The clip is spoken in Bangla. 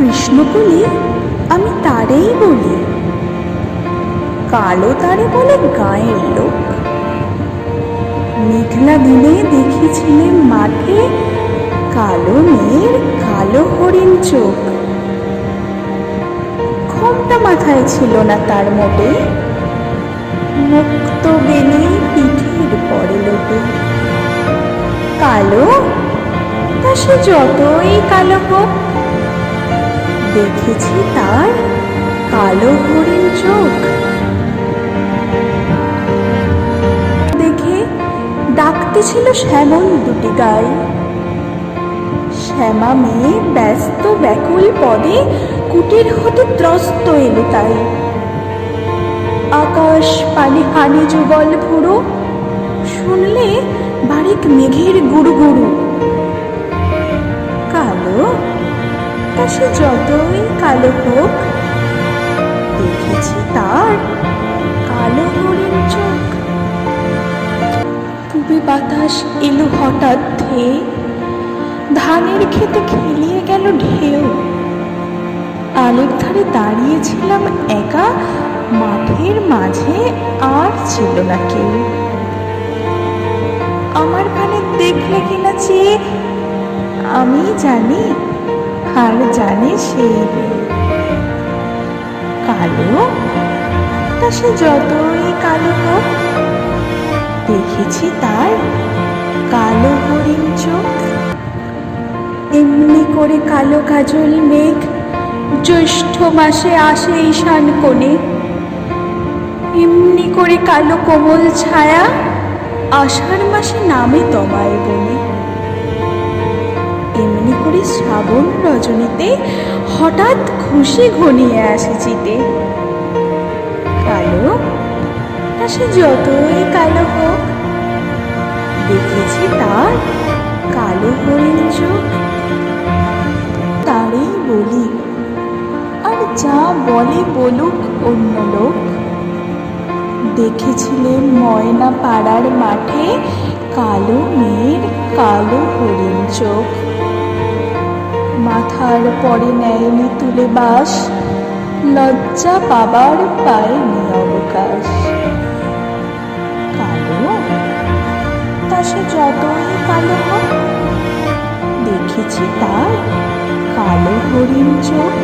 কৃষ্ণকলি আমি তারেই বলি, কালো তারে বলে গায়ের লোক। মেঘলা দিনে দেখেছিলেন মাঠে কালো মেয়ের কালো হরিণ চোখ। ঘোমটা মাথায় ছিল না তার মোটে, মুক্ত বেনে পিঠের পরে লোটে। কালো তা সে যতই কালো হোক, দেখেছি তার কালো হরিণ চোখ। দেখে ডাকতেছিল শ্যামল দুটি গাই। শ্যামা মেয়ে ব্যস্ত ব্যাকুল পদে কুটির হতে ত্রস্ত এলো তাই। আকাশ পানে হানি যুগল ফুরো, শুনলে বারিক মেঘের গুরু গুরু। কালো তা সে যতই কালো হোক, দেখেছি তার কালো হরিণ চোখ। পূবে বাতাস এলো হঠাৎ ধেয়ে, ধানের খেতে খেলিয়ে গেল ঢেউ। আলের ধারে দাঁড়িয়েছিলাম একা, মাঠের মাঝে আর ছিল না কেউ। আমার পানে দেখলে কিনা চেয়ে, আমি জানি আর জানে সেই। কালো তা সে যতই কালো হোক, দেখেছি তার কালো হরিণ চোখ। এমনি করে কালো কাজল মেঘ জ্যৈষ্ঠ মাসে আসে ঈশান কোণে। এমনি করে কালো কোমল ছায়া আষাঢ় মাসে নামে তমায় বনে। এমনি করে শ্রাবণ রজনীতে হঠাৎ খুশি ঘনিয়ে আসে চিতে। কালো তা সে যতই কালো হোক, দেখেছি তার কালো হরিণ চোখ। তারেই বলি, আর যা বলে বলুক অন্য লোক। দেখেছিলেন ময়না পাড়ার মাঠে কালো মেয়ের কালো হরিণ চোখ। মাথার পরে নেয়নি তুলে বাস, লজ্জা পাবার পায়নি অবকাশ। কালো তা সে যতই কালো হোক, দেখেছি তার কালো হরিণ চোখ।